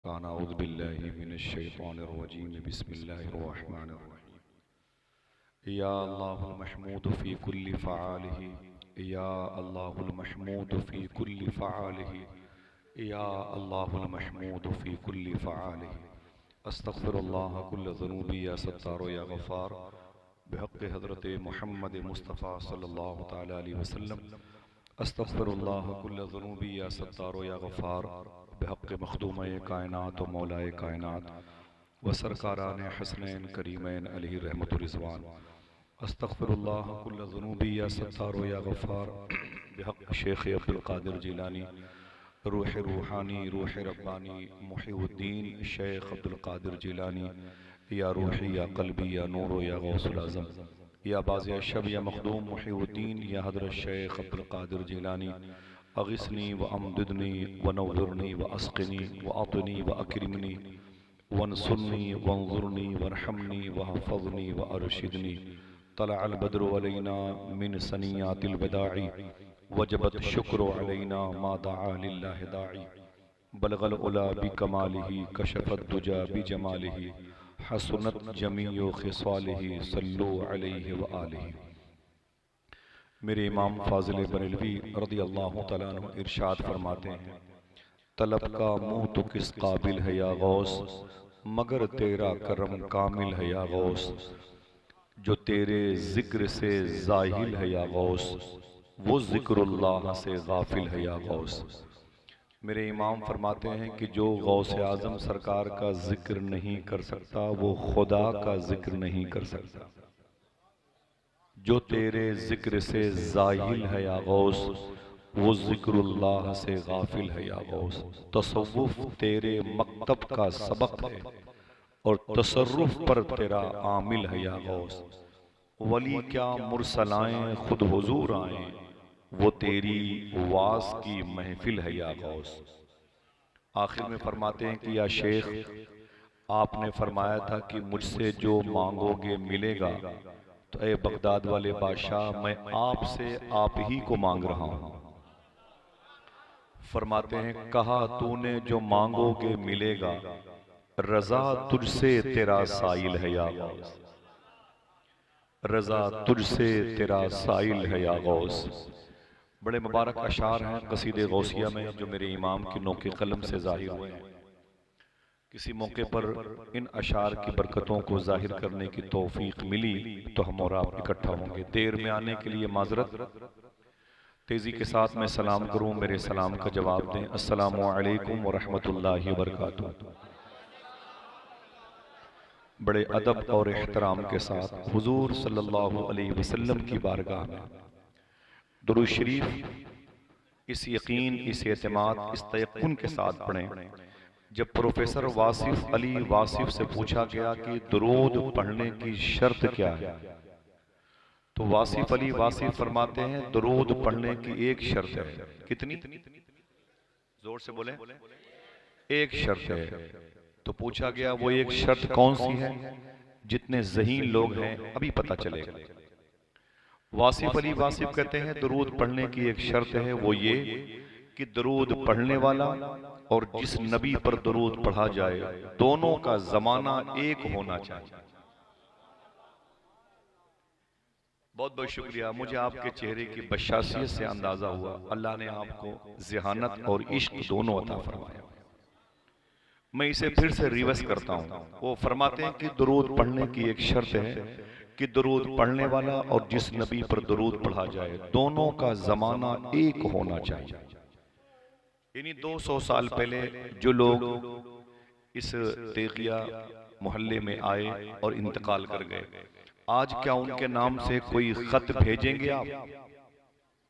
بعد أعوذ بالله من الشيطان الرجيم بسم الله الرحمن الرحيم يا الله المحمود في كل فعاله يا الله المحمود في كل فعاله يا الله المحمود في كل فعاله استغفر الله كل ذنوبي يا ستار يا غفار بحق حضرت محمد مصطفى صلی اللہ تعالی علیہ وسلم استغفر اللہ کل ذنوبی یا ستار و یا غفار بحق مخدوم کائنات و مولا کائنات و سرکاران حسنین کریمین علیہ رحمت و رضوان استغفر اللہ کل ذنوبی یا ستار و یا غفار بحق شیخ عبدالقادر جیلانی روح روحانی روح ربانی محی الدین شیخ عبدالقادر جیلانی یا روحی یا قلبی یا نور یا غوث العظم یا باز شب یا مخدوم محی الدین یا حضرت شیخ عبدالقادر جیلانی اغثنی و امددنی و نورنی و اسقنی و اعطنی و اکرمنی وانصرنی وانظرنی وارحمنی وحفظنی و ارشدنی طلع البدر علینا من سنیات الوداع وجبت الشکر علینا ما دعا للہ داعی بلغ العلا بکمالہ کشف الدجا بجمالہ حسنت جمیع خصالہ صلو علیہ وآلہ۔ میرے امام فاضل بریلوی رضی اللہ تعالیٰ عنہ ارشاد فرماتے ہیں طلب کا منہ تو کس قابل ہے یا غوث مگر تیرا کرم کامل ہے یا غوث جو تیرے ذکر سے زاہل ہے یا غوث وہ ذکر اللہ سے غافل ہے یا غوث۔ میرے امام فرماتے ہیں کہ جو غوث اعظم سرکار کا ذکر نہیں کر سکتا وہ خدا کا ذکر نہیں کر سکتا۔ جو تیرے ذکر سے زاہل ہے یا غوث وہ ذکر اللہ سے غافل ہے یا غوث۔ تصوف تیرے مکتب کا سبق ہے اور تصرف پر تیرا عامل ہے یا غوث۔ ولی کیا مرسل آئیں خود حضور آئیں وہ تیری واز کی محفل ہے یا غوث۔ آخر میں فرماتے ہیں کہ یا شیخ آپ نے فرمایا تھا کہ مجھ سے جو مانگو گے ملے گا، تو اے بغداد والے بادشاہ میں آپ سے آپ ہی کو مانگ رہا ہوں۔ فرماتے ہیں کہا تو نے جو مانگو گے ملے گا، رضا تجھ سے تیرا سائل ہے یا غوث، رضا تجھ سے تیرا سائل ہے یا غوث۔ بڑے مبارک اشعار ہیں قصید غوثیہ میں جو میرے امام کی نوک قلم سے ظاہر ہوئے ہیں۔ کسی موقع پر ان اشعار کی برکتوں کو ظاہر کرنے کی توفیق ملی تو ہم اور آپ اکٹھا ہوں گے۔ دیر میں آنے کے لیے معذرت، تیزی کے ساتھ میں سلام کروں، میرے سلام کا جواب دیں۔ السلام علیکم ورحمۃ اللہ وبرکاتہ۔ بڑے ادب اور احترام کے ساتھ حضور صلی اللہ علیہ وسلم کی بارگاہ میں درود شریف اس یقین، اس اعتماد، اس تیقن کے ساتھ پڑھیں۔ جب پروفیسر واصف علی واصف سے پوچھا گیا کہ درود پڑھنے کی شرط کیا ہے تو واصف علی واصف فرماتے ہیں درود پڑھنے کی ایک شرط ہے۔ کتنی؟ زور سے بولیں۔ ایک شرط ہے۔ تو پوچھا گیا وہ ایک شرط کون سی ہے؟ جتنے ذہین لوگ ہیں ابھی پتہ چلے گا۔ واصف علی واصف کہتے ہیں درود پڑھنے کی ایک شرط ہے، وہ یہ کہ درود پڑھنے والا اور جس نبی پر درود پڑھا جائے دونوں کا زمانہ ایک ہونا چاہیے۔ بہت بہت شکریہ، مجھے آپ کے چہرے کی بشاشیت سے اندازہ ہوا اللہ نے آپ کو ذہانت اور عشق دونوں عطا فرمایا۔ میں اسے پھر سے ریورس کرتا ہوں۔ وہ فرماتے ہیں کہ درود پڑھنے کی ایک شرط ہے کہ درود پڑھنے والا اور جس نبی پر درود پڑھا جائے دونوں کا زمانہ ایک ہونا چاہیے۔ یعنی 200 سال پہلے جو لوگ اس تیغیہ محلے میں آئے اور انتقال کر گئے، آج کیا ان کے نام سے کوئی خط بھیجیں گے آپ؟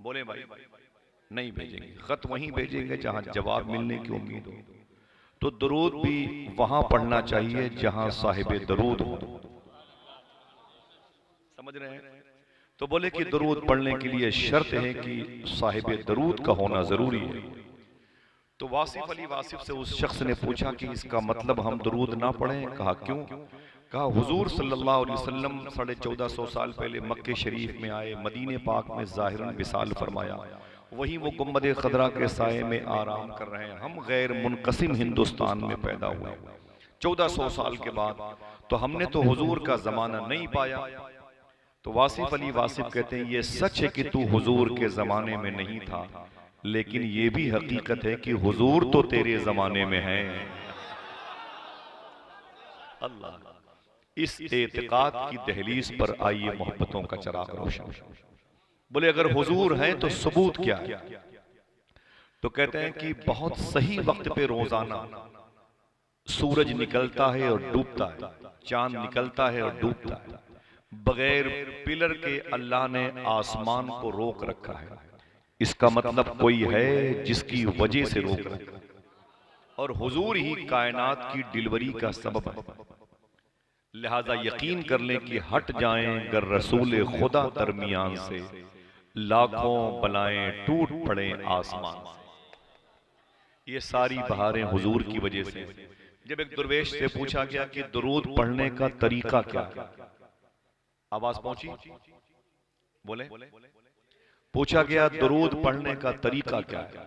بولیں بھائی، نہیں بھیجیں گے۔ خط وہیں بھیجیں گے جہاں جواب ملنے کی امید ہو۔ تو درود بھی وہاں پڑھنا چاہیے جہاں صاحب درود ہو۔ سمجھ رہے ہیں؟ تو بولے کہ درود پڑھنے کے لیے شرط ہے کہ صاحب درود کا ہونا ضروری ہے۔ تو واصف علی واصف سے اس شخص نے پوچھا کہ اس کا مطلب ہم درود نہ پڑھیں؟ کہا کیوں؟ کہا حضور صلی اللہ علیہ وسلم 1450 سال پہلے مکہ شریف میں آئے، مدینہ پاک میں ظاہراً وصال فرمایا، وہی وہ گنبد خضرا کے سائے میں آرام کر رہے ہیں۔ ہم غیر منقسم ہندوستان میں پیدا ہوئے 1400 سال کے بعد، تو ہم نے تو حضور کا زمانہ نہیں پایا۔ تو واصف علی واصف کہتے ہیں یہ سچ ہے کہ تو حضور کے زمانے میں نہیں تھا، لیکن یہ بھی حقیقت ہے کہ حضور تو تیرے زمانے میں ہے۔ اللہ، اس اعتقاد کی دہلیز پر آئیے محبتوں کا چراغ روشن۔ بولے اگر حضور ہیں تو ثبوت کیا ہے؟ تو کہتے ہیں کہ بہت صحیح وقت پہ روزانہ سورج نکلتا ہے اور ڈوبتا ہے، چاند نکلتا ہے اور ڈوبتا ہے، بغیر پلر کے اللہ نے آسمان کو روک رکھا ہے۔ اس کا مطلب کوئی ہے جس کی وجہ سے روک رکھا ہے، اور حضور ہی کائنات کی ڈلیوری کا سبب ہے۔ لہذا یقین کر لیں کہ ہٹ جائیں گر رسول خدا درمیان سے، لاکھوں بلائیں ٹوٹ پڑیں آسمان سے۔ یہ ساری بہاریں حضور کی وجہ سے۔ جب ایک درویش سے پوچھا گیا کہ درود پڑھنے کا طریقہ کیا ہے، آواز پہنچی؟ بولے پوچھا گیا درود پڑھنے کا طریقہ کیا ہے،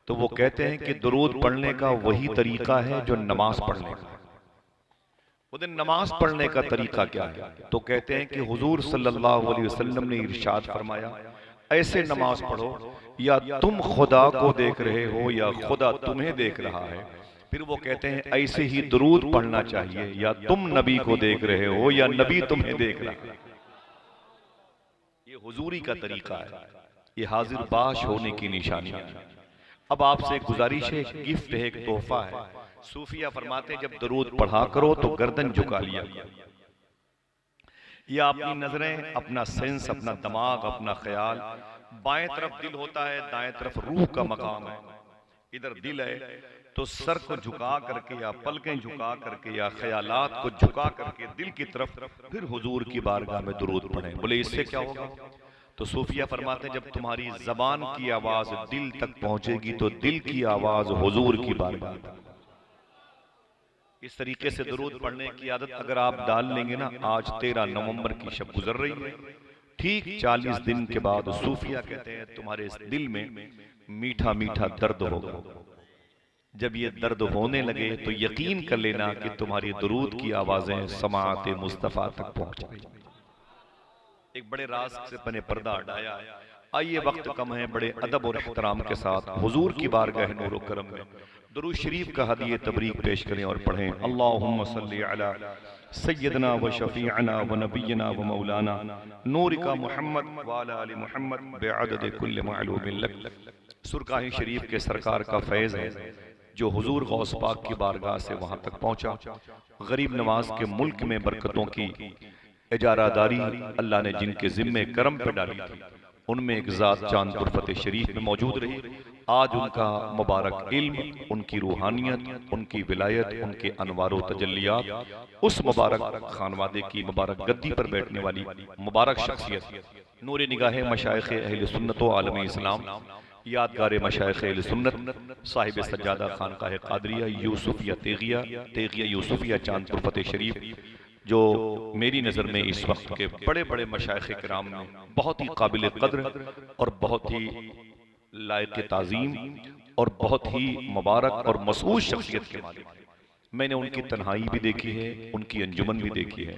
تو وہ کہتے ہیں کہ درود پڑھنے کا وہی طریقہ ہے جو نماز پڑھنے کا ہے۔ وہ نماز پڑھنے کا طریقہ کیا ہے؟ تو کہتے ہیں کہ حضور صلی اللہ علیہ وسلم نے ارشاد فرمایا ایسے نماز پڑھو یا تم خدا کو دیکھ رہے ہو یا خدا تمہیں دیکھ رہا ہے۔ پھر وہ کہتے ہیں ایسے ہی درود پڑھنا چاہیے یا تم نبی کو دیکھ رہے ہو یا نبی تمہیں دیکھ رہا ہے۔ یہ حضوری کا طریقہ ہے، یہ حاضر باش ہونے کی نشانی ہے۔ اب آپ سے گزارش ہے، ایک گفٹ ہے، ایک تحفہ ہے۔ صوفیہ فرماتے ہیں جب درود پڑھا کرو تو گردن جھکا لیا، یا اپنی نظریں، اپنا سینس، اپنا دماغ، اپنا خیال، بائیں طرف دل ہوتا ہے، دائیں طرف روح کا مقام ہے۔ ادھر دل ہے تو سر کو جھکا کر کے یا پلکیں جھکا کر کے یا خیالات کو جھکا کر کے دل کی طرف پھر حضور کی بارگاہ میں درود پڑھیں۔ بولے اس سے کیا ہوگا؟ تو صوفیہ فرماتے ہیں جب تمہاری زبان کی آواز دل تک پہنچے گی تو دل کی آواز حضور کی بارگاہ تک۔ اس طریقے سے درود پڑھنے کی عادت اگر آپ ڈال لیں گے نا، آج 13 نومبر کی شب گزر رہی ہے، ٹھیک 40 دن کے بعد صوفیہ کہتے ہیں تمہارے اس دل میں میٹھا میٹھا درد ہوگا۔ جب یہ درد ہونے لگے تو یقین کر لینا کہ تمہاری درود کی آوازیں سماعت مصطفیٰ تک پہنچ گئی۔ ایک بڑے راز سے پنے پردہ ہٹایا۔ آئیے وقت کم ہے، بڑے ادب اور احترام کے ساتھ حضور کی بارگاہ نور و کرم میں درود شریف کا ہدیہ تبریک پیش کریں اور پڑھیں۔ اللہم صلی علی سیدنا و شفیعنا و نبینا و مولانا نورک محمد وعلی آل محمد بعدد کل معلوم لک۔ سرکاہی شریف کے سرکار کا فیض ہے جو حضور غوث پاک کی بارگاہ سے وہاں تک پہنچا۔ غریب نواز کے ملک میں برکتوں کی اجارہ داری اللہ نے جن کے ذمے کرم پہ ڈالی تھی، ان میں ایک ذات چاند پر فتح شریف میں موجود رہی۔ آج ان کا مبارک علم، ان کی روحانیت، ان کی ولایت، ان کے انوار و تجلیات، اس مبارک خانوادے کی مبارک گدی پر بیٹھنے والی مبارک شخصیت، نور نگاہ مشائخ اہل سنت و عالم اسلام، یادگار مشائخ اہل سنت، صاحب سجادہ خانقاہ قادریہ یوسفیہ تیغیہ یوسفیہ چاند پر فتح شریف، جو میری نظر میں اس وقت کے بڑے بڑے مشائخ کرام میں بہت ہی قابل قدر اور بہت ہی لائق تعظیم اور بہت ہی مبارک اور مسعود شخصیت کے مالک۔ میں نے ان کی تنہائی بھی دیکھی ہے، ان کی انجمن بھی دیکھی ہے،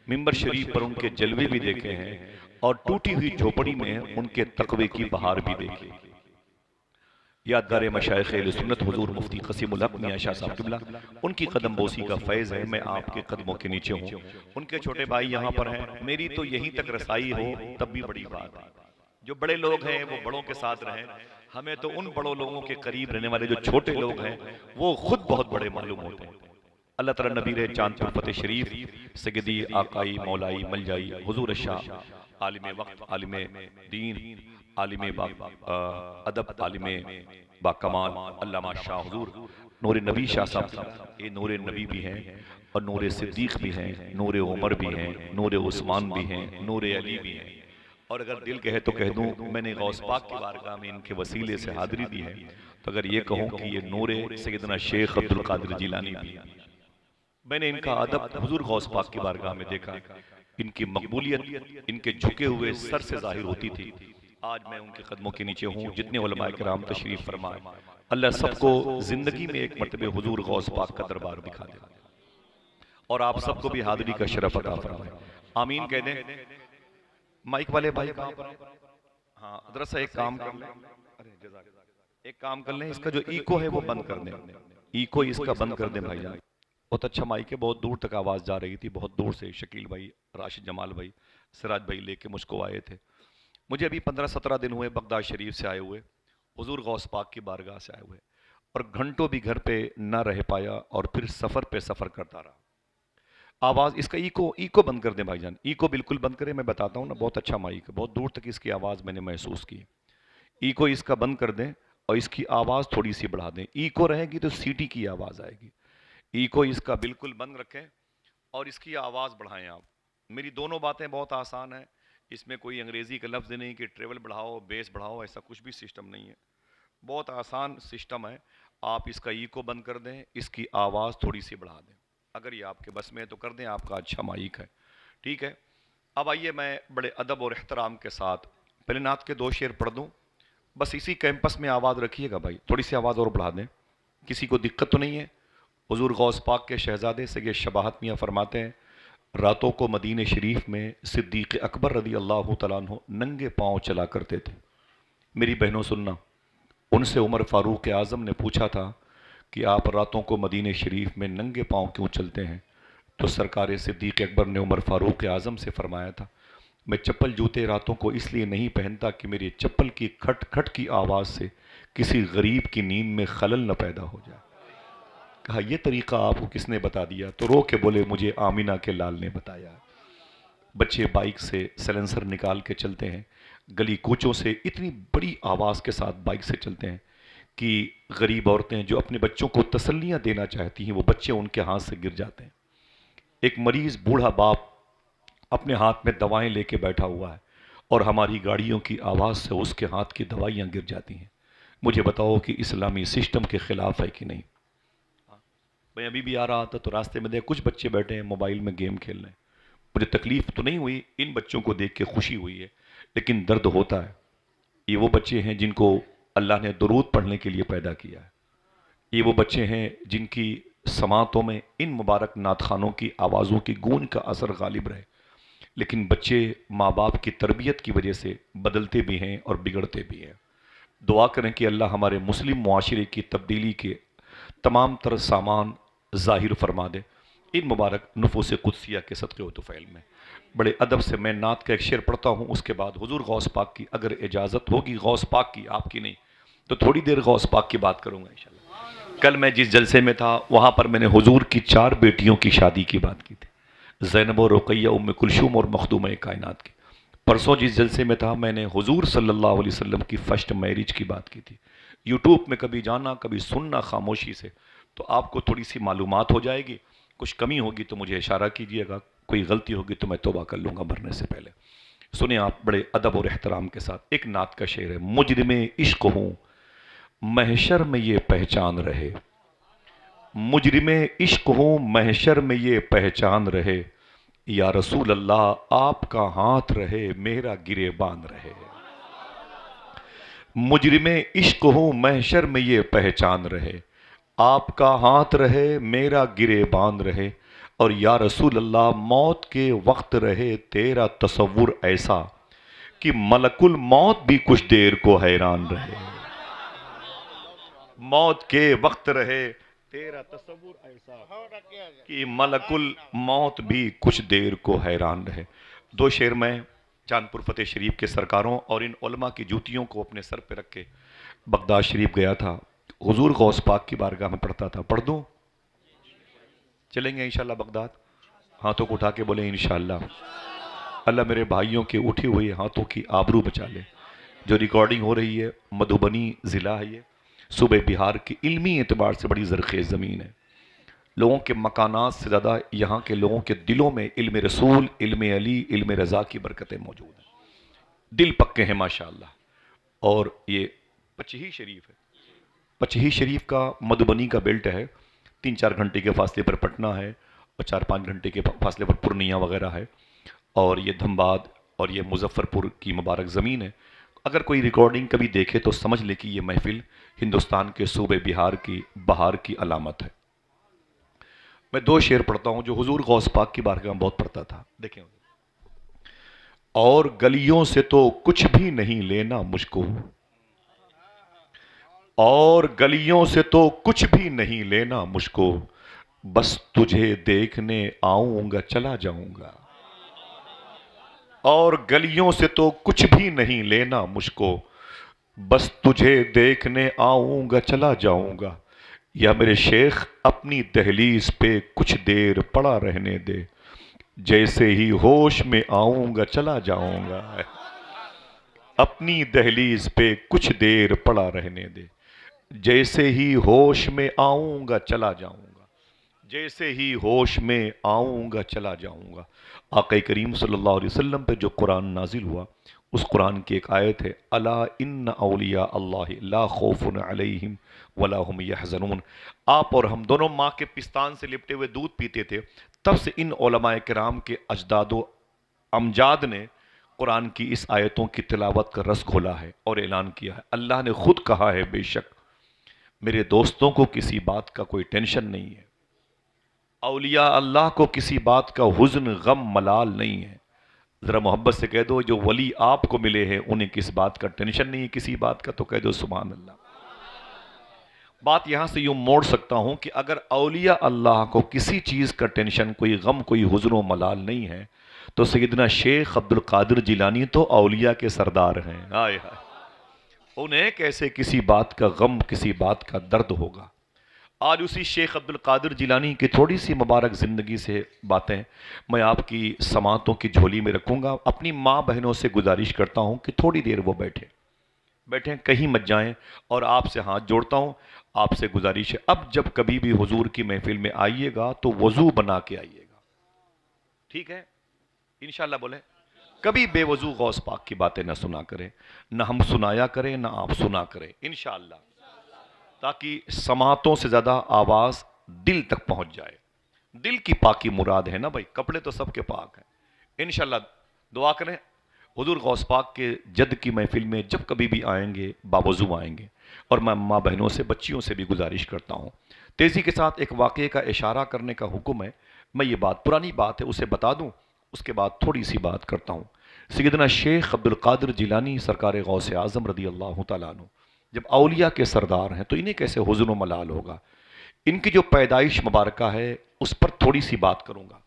ممبر شریف پر ان کے جلوے بھی دیکھے ہیں، اور ٹوٹی ہوئی جھوپڑی میں ان کے تقوی کی بہار بھی دیکھی۔ یادگار مشائخ اہل سنت حضور مفتی قسیم الحق میاں شاہ صاحب قبلہ، ان کی قدم بوسی کا فیض ہے۔ میں آپ کے قدموں کے نیچے ہوں، ان کے چھوٹے بھائی یہاں پر ہیں، میری تو یہیں تک رسائی ہو تب بھی بڑی بات ہے۔ جو بڑے لوگ ہیں وہ بڑوں کے ساتھ رہیں، ہمیں تو ان بڑوں لوگوں کے قریب رہنے والے جو چھوٹے لوگ ہیں وہ خود بہت بڑے معلوم ہوتے ہیں۔ اللہ تعالیٰ نبی چاند پر فتح شریف سیدی آقائی مولائی ملجائی حضور شاہ، عالم وقت، عالم دین، عالم ادب، عالم با کمال علامہ شاہ حضور نور نبی شاہ صاحب، یہ نور نبی بھی ہیں اور نور صدیق بھی ہیں، نور عمر بھی ہیں، نور عثمان بھی ہیں، نور علی بھی ہیں۔ اور اگر دل کہے تو کہہ دوں میں نے غوث پاک کی بارگاہ میں ان کے وسیلے سے حاضری دی ہے، تو اگر یہ کہوں کہ یہ نور سیدنا شیخ عبد القادر جیلانی بھی ہیں۔ میں نے ان کا ادب حضور غوث پاک کی بارگاہ میں دیکھا، ان کی مقبولیت ان کے جھکے ہوئے سر سے ظاہر ہوتی تھی۔ آج میں ان کے قدموں کے نیچے ہوں. جتنے علماء کرام تشریف فرمائے, اللہ سب کو زندگی میں ایک مرتبہ حضور غوث پاک کا دربار دکھا دے, اور آپ سب کو بھی حاضری کا شرف عطا فرمائے. آمین کہہ دیں. مائک والے بھائی کہاں پر ہیں؟ ہاں ذرا سا ایک کام کر لیں, ایک کام کر لیں, اس کا جو ایکو ہے وہ بند کر دیں, ایکو اس کا بند کر دیں بھائی جان. بہت اچھا مائک ہے, بہت دور تک آواز جا رہی تھی, بہت دور سے شکیل بھائی, راشد جمال بھائی, سراج بھائی لے کے مجھ کو آئے تھے. مجھے ابھی 15-17 دن ہوئے بغداد شریف سے آئے ہوئے, حضور غوث پاک کی بارگاہ سے آئے ہوئے, اور گھنٹوں بھی گھر پہ نہ رہ پایا, اور پھر سفر پہ سفر کرتا رہا. آواز اس کا ایکو بند کر دیں بھائی جان, ایکو بالکل بند کریں. میں بتاتا ہوں نا, بہت اچھا مائک ہے, بہت دور تک اس کی آواز میں نے محسوس کی. ایکو اس کا بند کر دیں اور اس کی آواز تھوڑی سی بڑھا دیں. ایکو رہے گی تو سیٹی کی آواز آئے گی. ایکو اس کا بالکل بند رکھیں اور اس کی آواز بڑھائیں. آپ میری دونوں باتیں بہت آسان ہیں, اس میں کوئی انگریزی کا لفظ نہیں کہ ٹریول بڑھاؤ بیس بڑھاؤ, ایسا کچھ بھی سسٹم نہیں ہے. بہت آسان سسٹم ہے. آپ اس کا ایکو بند کر دیں, اس کی آواز تھوڑی سی بڑھا دیں. اگر یہ آپ کے بس میں ہے تو کر دیں, آپ کا اچھا مائک ہے. ٹھیک ہے, اب آئیے میں بڑے ادب اور احترام کے ساتھ پہلے نعت کے 2 شعر پڑھ دوں. بس اسی کیمپس میں آواز رکھیے گا بھائی, تھوڑی سی آواز اور بڑھا دیں, کسی کو دقت تو نہیں ہے. حضور غوث پاک کے شہزادے سید شباہت میاں فرماتے ہیں, راتوں کو مدینہ شریف میں صدیق اکبر رضی اللہ تعالیٰ عنہ ننگے پاؤں چلا کرتے تھے. میری بہنوں سننا, ان سے عمر فاروق اعظم نے پوچھا تھا کہ آپ راتوں کو مدینہ شریف میں ننگے پاؤں کیوں چلتے ہیں؟ تو سرکار صدیق اکبر نے عمر فاروق اعظم سے فرمایا تھا, میں چپل جوتے راتوں کو اس لیے نہیں پہنتا کہ میری چپل کی کھٹ کھٹ کی آواز سے کسی غریب کی نیند میں خلل نہ پیدا ہو جائے. کہا یہ طریقہ آپ کو کس نے بتا دیا؟ تو رو کے بولے مجھے آمینہ کے لال نے بتایا. بچے بائک سے سیلنسر نکال کے چلتے ہیں, گلی کوچوں سے اتنی بڑی آواز کے ساتھ بائک سے چلتے ہیں کہ غریب عورتیں جو اپنے بچوں کو تسلیاں دینا چاہتی ہیں, وہ بچے ان کے ہاتھ سے گر جاتے ہیں. ایک مریض بوڑھا باپ اپنے ہاتھ میں دوائیں لے کے بیٹھا ہوا ہے, اور ہماری گاڑیوں کی آواز سے اس کے ہاتھ کی دوائیاں گر جاتی ہیں. مجھے بتاؤ کہ اسلامی سسٹم کے خلاف ہے کہ نہیں؟ میں ابھی بھی آ رہا تھا تو راستے میں دیکھ کچھ بچے بیٹھے ہیں موبائل میں گیم کھیل رہے ہیں. مجھے تکلیف تو نہیں ہوئی, ان بچوں کو دیکھ کے خوشی ہوئی ہے, لیکن درد ہوتا ہے. یہ وہ بچے ہیں جن کو اللہ نے درود پڑھنے کے لیے پیدا کیا ہے. یہ وہ بچے ہیں جن کی سماعتوں میں ان مبارک نعت خوانوں کی آوازوں کی گونج کا اثر غالب رہے. لیکن بچے ماں باپ کی تربیت کی وجہ سے بدلتے بھی ہیں اور بگڑتے بھی ہیں. دعا کریں کہ اللہ ہمارے مسلم معاشرے کی تبدیلی کے تمام تر سامان ظاہر فرما دے ان مبارک نفوس قدسیہ کے صدقے و طفیل میں. بڑے ادب سے میں نعت کا ایک شعر پڑھتا ہوں, اس کے بعد حضور غوث پاک کی اگر اجازت ہوگی, غوث پاک کی, آپ کی نہیں, تو تھوڑی دیر غوث پاک کی بات کروں گا انشاءاللہ. کل میں جس جلسے میں تھا وہاں پر میں نے حضور کی 4 بیٹیوں کی شادی کی بات کی تھی, زینب و رقیہ, ام کلثوم اور مخدومہ کائنات کی. پرسوں جس جلسے میں تھا میں نے حضور صلی اللہ علیہ وسلم کی فرسٹ میرج کی بات کی تھی. یوٹیوب میں کبھی جانا کبھی سننا خاموشی سے, تو آپ کو تھوڑی سی معلومات ہو جائے گی. کچھ کمی ہوگی تو مجھے اشارہ کیجیے گا, کوئی غلطی ہوگی تو میں توبہ کر لوں گا مرنے سے پہلے. سنیں آپ بڑے ادب اور احترام کے ساتھ. ایک نعت کا شعر ہے, مجرم عشق ہوں محشر میں یہ پہچان رہے, مجرم عشق ہوں محشر میں یہ پہچان رہے, یا رسول اللہ آپ کا ہاتھ رہے میرا گریبان رہے. مجرم عشق ہوں محشر میں یہ پہچان رہے, آپ کا ہاتھ رہے میرا گریبان رہے, اور یا رسول اللہ موت کے وقت رہے تیرا تصور ایسا کہ ملک الموت بھی کچھ دیر کو حیران رہے. موت کے وقت رہے تیرا تصور ایسا کہ ملک الموت بھی کچھ دیر کو حیران رہے. 2 شعر میں چاندپور فتح شریف کے سرکاروں اور ان علماء کی جوتیوں کو اپنے سر پہ رکھ کے بغداد شریف گیا تھا, حضور غوث پاک کی بارگاہ میں پڑھتا تھا. پڑھ دوں؟ چلیں گے انشاءاللہ بغداد؟ ہاتھوں کو اٹھا کے بولیں انشاءاللہ. اللہ میرے بھائیوں کے اٹھے ہوئے ہاتھوں کی آبرو بچا لے. جو ریکارڈنگ ہو رہی ہے مدھوبنی ضلع ہے, یہ صوبہ بہار کی علمی اعتبار سے بڑی زرخیز زمین ہے. لوگوں کے مکانات سے زیادہ یہاں کے لوگوں کے دلوں میں علم رسول, علم علی, علم رضا کی برکتیں موجود ہیں. دل پکے ہیں ماشاءاللہ. اور یہ پچہی شریف ہے, پچہی شریف کا مدھوبنی کا بیلٹ ہے. 3-4 گھنٹے کے فاصلے پر پٹنہ ہے, اور 4-5 گھنٹے کے فاصلے پر پورنیہ وغیرہ ہے, اور یہ دھنباد اور یہ مظفر پور کی مبارک زمین ہے. اگر کوئی ریکارڈنگ کبھی دیکھے تو سمجھ لے کہ یہ محفل ہندوستان کے صوبے بہار کی بہار کی علامت ہے۔ میں 2 شعر پڑھتا ہوں جو حضور غوث پاک کی بارگاہ میں بہت پڑھتا تھا، دیکھیں۔ اور گلیوں سے تو کچھ بھی نہیں لینا مجھ کو، اور گلیوں سے تو کچھ بھی نہیں لینا مجھ کو، بس تجھے دیکھنے آؤں گا چلا جاؤں گا۔ اور گلیوں سے تو کچھ بھی نہیں لینا مجھ کو، بس تجھے دیکھنے آؤں گا چلا جاؤں گا۔ یا میرے شیخ اپنی دہلیز پہ کچھ دیر پڑا رہنے دے، جیسے ہی ہوش میں آؤں گا چلا جاؤں گا۔ اپنی دہلیز پہ کچھ دیر پڑا رہنے دے، جیسے ہی ہوش میں آؤں گا چلا جاؤں گا، جیسے ہی ہوش میں آؤں گا چلا جاؤں گا۔ آقا کریم صلی اللہ علیہ وسلم پہ جو قرآن نازل ہوا، اس قرآن کی ایک آیت ہے، الا ان اولیاء اللہ لا خوف علیہم ولا هم یحزنون۔ آپ اور ہم دونوں ماں کے پستان سے لپٹے ہوئے دودھ پیتے تھے، تب سے ان علماء کرام کے اجداد و امجاد نے قرآن کی اس آیتوں کی تلاوت کا رس کھولا ہے اور اعلان کیا ہے۔ اللہ نے خود کہا ہے، بے شک میرے دوستوں کو کسی بات کا کوئی ٹینشن نہیں ہے، اولیاء اللہ کو کسی بات کا حزن غم ملال نہیں ہے۔ ذرا محبت سے کہہ دو، جو ولی آپ کو ملے ہیں انہیں کس بات کا ٹینشن نہیں ہے کسی بات کا، تو کہہ دو سبحان اللہ۔ بات یہاں سے یوں موڑ سکتا ہوں کہ اگر اولیاء اللہ کو کسی چیز کا ٹینشن، کوئی غم، کوئی حزن و ملال نہیں ہے، تو سیدنا شیخ عبد القادر جیلانی تو اولیاء کے سردار ہیں۔ ہائے ہائے، انہیں کیسے کسی بات کا غم، کسی بات کا درد ہوگا۔ آج اسی شیخ عبد القادر جیلانی کی تھوڑی سی مبارک زندگی سے باتیں میں آپ کی سماعتوں کی جھولی میں رکھوں گا۔ اپنی ماں بہنوں سے گزارش کرتا ہوں کہ تھوڑی دیر وہ بیٹھیں، کہیں مت جائیں، اور آپ سے ہاتھ جوڑتا ہوں، آپ سے گزارش ہے، اب جب کبھی بھی حضور کی محفل میں آئیے گا تو وضو بنا کے آئیے گا، ٹھیک ہے؟ انشاءاللہ بولیں۔ کبھی بے وضو غوث پاک کی باتیں نہ سنا کریں، نہ ہم سنایا کریں، نہ آپ سنا کریں، انشاءاللہ، تاکہ سماعتوں سے زیادہ آواز دل تک پہنچ جائے۔ دل کی پاکی مراد ہے نا بھائی، کپڑے تو سب کے پاک ہیں۔ انشاءاللہ دعا کریں، حضور غوث پاک کے جد کی محفل میں جب کبھی بھی آئیں گے باوضو آئیں گے۔ اور میں ماں بہنوں سے، بچیوں سے بھی گزارش کرتا ہوں، تیزی کے ساتھ ایک واقعے کا اشارہ کرنے کا حکم ہے۔ میں یہ بات پرانی بات ہے اسے بتا دوں، اس کے بعد تھوڑی سی بات کرتا ہوں۔ سیدنا شیخ عبد القادر جیلانی سرکار غوث اعظم رضی اللہ تعالیٰ عنہ جب اولیاء کے سردار ہیں تو انہیں کیسے حزن و ملال ہوگا؟ ان کی جو پیدائش مبارکہ ہے اس پر تھوڑی سی بات کروں گا۔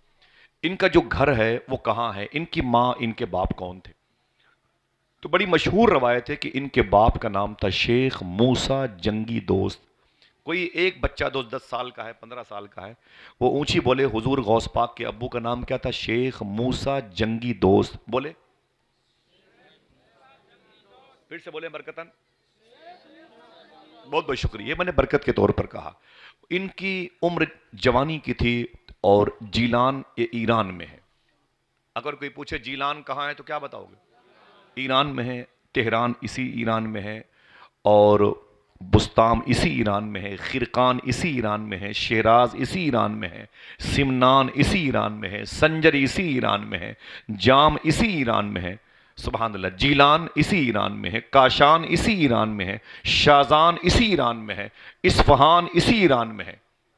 ان کا جو گھر ہے وہ کہاں ہے، ان کی ماں، ان کے باپ کون تھے؟ تو بڑی مشہور روایت ہے کہ ان کے باپ کا نام تھا شیخ موسیٰ جنگی دوست۔ کوئی ایک بچہ 10 سال کا ہے، 15 سال کا ہے، وہ اونچی بولے حضور غوث پاک کے ابو کا نام کیا تھا؟ شیخ موسیٰ جنگی دوست۔ بولے، پھر سے بولے برکتاً۔ بہت بہت شکریہ، میں نے برکت کے طور پر کہا۔ ان کی عمر جوانی کی تھی اور جیلان یہ ایران میں ہے۔ اگر کوئی پوچھے جیلان کہاں ہے تو کیا بتاؤ گے؟ ایران میں ہے، تہران اسی ایران میں ہے، اور بستام اسی ایران میں ہے، خرقان اسی ایران میں ہے، شیراز اسی ایران میں ہے، سمنان اسی ایران میں ہے، سنجر اسی ایران میں ہے، جام اسی ایران میں ہے، سبحان اللہ، جیلان اسی ایران میں ہے، کاشان اسی ایران میں ہے، شازان اسی ایران میں ہے، اصفہان اسی ایران میں ہے،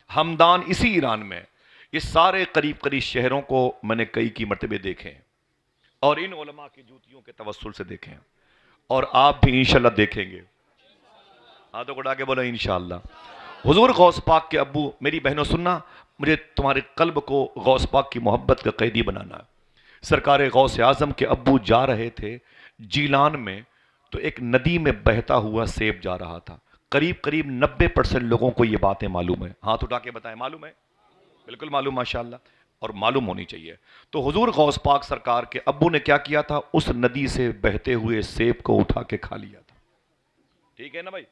ہمدان اسی ایران میں ہے۔ یہ سارے قریب قریب شہروں کو میں نے کئی کی مرتبے دیکھے ہیں، اور ان علماء کی جوتیوں کے توسل سے دیکھے ہیں، اور آپ بھی انشاءاللہ دیکھیں گے۔ ہاتھوں کو اٹھا کے بولا انشاءاللہ۔ حضور غوث پاک کے ابو، میری بہنوں سننا، مجھے تمہارے قلب کو غوث پاک کی محبت کا قیدی بنانا ہے۔ سرکار غوث اعظم کے ابو جا رہے تھے جیلان میں، تو ایک ندی میں بہتا ہوا سیب جا رہا تھا۔ قریب قریب 90% لوگوں کو یہ باتیں معلوم ہیں، ہاتھ اٹھا کے بتائیں معلوم ہے؟ بالکل معلوم، ماشاءاللہ، اور معلوم ہونی چاہیے۔ تو حضور غوث پاک سرکار کے ابو نے کیا کیا تھا؟ اس ندی سے بہتے ہوئے سیب کو اٹھا کے کھا لیا تھا، ٹھیک ہے نا بھائی؟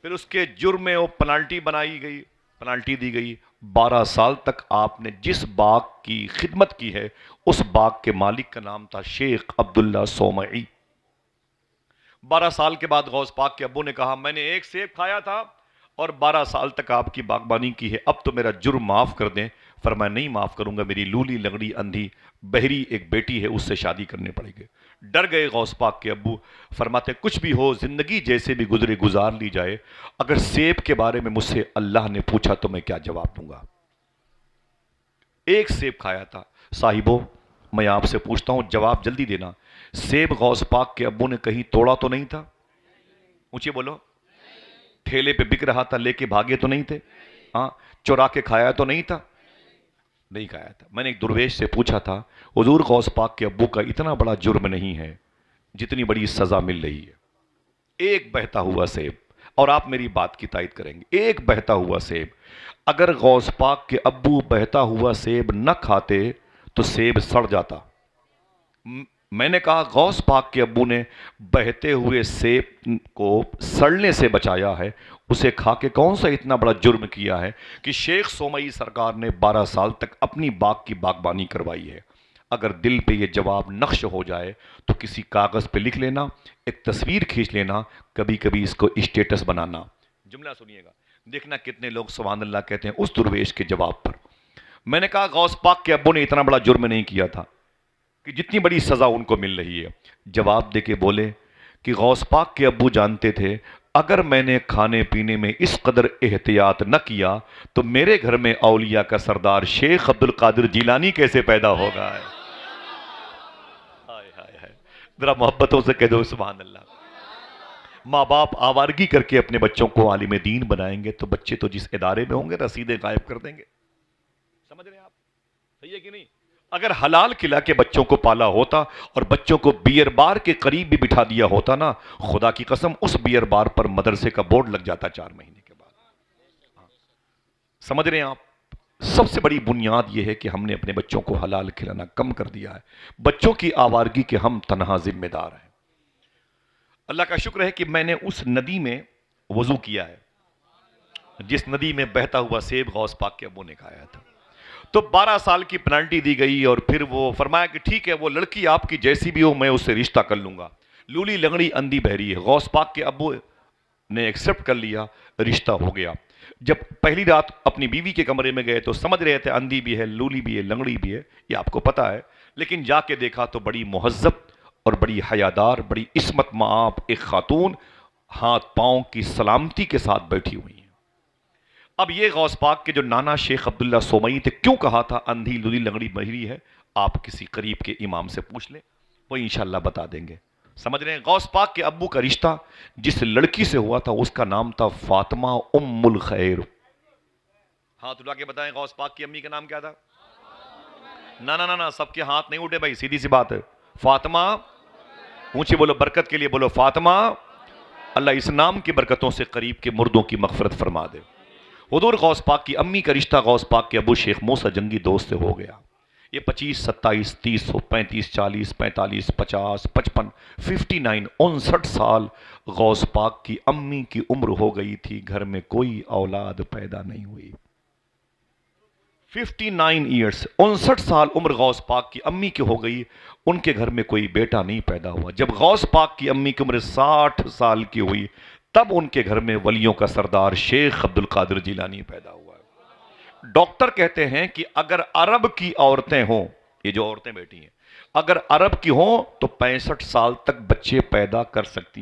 پھر اس کے جرم میں وہ پنالٹی بنائی گئی، پنالٹی دی گئی۔ 12 سال تک آپ نے جس باغ کی خدمت کی ہے اس باغ کے مالک کا نام تھا شیخ عبداللہ صومعی۔ 12 سال کے بعد غوث پاک کے ابو نے کہا میں نے ایک سیب کھایا تھا اور 12 سال تک آپ کی باغبانی کی ہے، اب تو میرا جرم معاف کر دیں۔ فرمایا نہیں معاف کروں گا، میری لولی لنگڑی اندھی بہری ایک بیٹی ہے، اس سے شادی کرنے پڑے گی۔ ڈر گئے غوث پاک کے ابو، فرماتے کچھ بھی ہو، زندگی جیسے بھی گزرے گزار لی جائے، اگر سیب کے بارے میں مجھ سے اللہ نے پوچھا تو میں کیا جواب دوں گا؟ ایک سیب کھایا تھا۔ صاحبو میں آپ سے پوچھتا ہوں، جواب جلدی دینا، سیب غوث پاک کے ابو نے کہیں توڑا تو نہیں تھا؟ اونچے بولو۔ ٹھیلے پہ بک رہا تھا، لے کے بھاگے تو نہیں تھے؟ ہاں، چورا کے کھایا تو نہیں تھا؟ نہیں کھایا تھا۔ میں نے ایک درویش سے پوچھا تھا، حضور غوث پاک کے ابو کا اتنا بڑا جرم نہیں ہے جتنی بڑی سزا مل رہی ہے۔ ایک بہتا ہوا سیب، اور آپ میری بات کی تائید کریں گے، ایک بہتا ہوا سیب، اگر غوث پاک کے ابو بہتا ہوا سیب نہ کھاتے تو سیب سڑ جاتا۔ میں نے کہا غوث پاک کے ابو نے بہتے ہوئے سیب کو سڑنے سے بچایا ہے، اسے کھا کے کون سا اتنا بڑا جرم کیا ہے کہ شیخ سومئی سرکار نے 12 سال تک اپنی باغ کی باغبانی کروائی ہے؟ اگر دل پہ یہ جواب نقش ہو جائے تو کسی کاغذ پہ لکھ لینا، ایک تصویر کھینچ لینا، کبھی کبھی اس کو اسٹیٹس بنانا۔ جملہ سنیے گا، دیکھنا کتنے لوگ سبحان اللہ کہتے ہیں اس درویش کے جواب پر۔ میں نے کہا غوث پاک کے ابو نے اتنا بڑا جرم نہیں کیا تھا کہ جتنی بڑی سزا ان کو مل رہی ہے۔ جواب دے کے بولے کہ غوث پاک کے ابو جانتے تھے اگر میں نے کھانے پینے میں اس قدر احتیاط نہ کیا تو میرے گھر میں اولیاء کا سردار شیخ عبد القادر جیلانی کیسے پیدا ہوگا۔ ہائے ہائے ہائے، ذرا محبتوں سے کہہ دو سبحان اللہ۔ ماں باپ آوارگی کر کے اپنے بچوں کو عالم دین بنائیں گے تو بچے تو جس ادارے میں ہوں گے رسیدیں غائب کر دیں گے۔ سمجھ رہے ہیں آپ؟ صحیح ہے کہ نہیں؟ اگر حلال کھلا کے بچوں کو پالا ہوتا اور بچوں کو بیئر بار کے قریب بھی بٹھا دیا ہوتا نا، خدا کی قسم اس بیئر بار پر مدرسے کا بورڈ لگ جاتا 4 مہینے کے بعد۔ سمجھ رہے ہیں آپ؟ سب سے بڑی بنیاد یہ ہے کہ ہم نے اپنے بچوں کو حلال کھلانا کم کر دیا ہے۔ بچوں کی آوارگی کے ہم تنہا ذمہ دار ہیں۔ اللہ کا شکر ہے کہ میں نے اس ندی میں وضو کیا ہے جس ندی میں بہتا ہوا سیب غوث پاک کے ابو نے کھایا تھا۔ تو 12 سال کی پینلٹی دی گئی اور پھر وہ فرمایا کہ ٹھیک ہے وہ لڑکی آپ کی جیسی بھی ہو میں اس سے رشتہ کر لوں گا۔ لولی لنگڑی اندھی بہری ہے، غوث پاک کے ابو نے ایکسپٹ کر لیا، رشتہ ہو گیا۔ جب پہلی رات اپنی بیوی کے کمرے میں گئے تو سمجھ رہے تھے اندھی بھی ہے، لولی بھی ہے، لنگڑی بھی ہے، یہ آپ کو پتا ہے، لیکن جا کے دیکھا تو بڑی مہذب اور بڑی حیادار، بڑی عصمت مآب ایک خاتون ہاتھ پاؤں کی سلامتی کے ساتھ بیٹھی ہوئی ہیں۔ اب یہ غوث پاک کے جو نانا شیخ عبداللہ سومئی تھے، کیوں کہا تھا اندھی لولی لنگڑی بہری ہے، آپ کسی قریب کے امام سے پوچھ لیں، وہ انشاءاللہ بتا دیں گے۔ سمجھ رہے ہیں؟ غوث پاک کے ابو کا رشتہ جس لڑکی سے ہوا تھا اس کا نام تھا فاطمہ ام الخیر۔ ہاتھ اٹھا کے بتائیں غوث پاک کی امی کا نام کیا تھا؟ نہ سب کے ہاتھ نہیں اٹھے بھائی، سیدھی سی بات ہے۔ فاطمہ، اونچی بولو، برکت کے لیے بولو فاطمہ۔ اللہ اس نام کی برکتوں سے قریب کے مردوں کی مغفرت فرما دے۔ حضور غوث پاک کی امی کا رشتہ غوث پاک کے ابو شیخ موسیٰ جنگی دوست سے ہو گیا۔ یہ 25، 27، 30، 35، 40، 45، 50، 55، 59، 59 سال غوث پاک کی امی کی عمر ہو گئی تھی، گھر میں کوئی اولاد پیدا نہیں ہوئی۔ 59 ایئرس، 59 سال عمر غوث پاک کی امی کی ہو گئی، ان کے گھر میں کوئی بیٹا نہیں پیدا ہوا۔ جب غوث پاک کی امی کی عمر 60 سال کی ہوئی تب ان کے گھر میں ولیوں کا سردار شیخ عبد القادر جیلانی پیدا ہوا۔ ڈاکٹر کہتے ہیں کہ اگر عرب کی عورتیں ہوں، یہ جو عورتیں بیٹھی ہیں، اگر عرب کی ہوں تو 65 سال تک بچے پیدا کر سکتی ہیں۔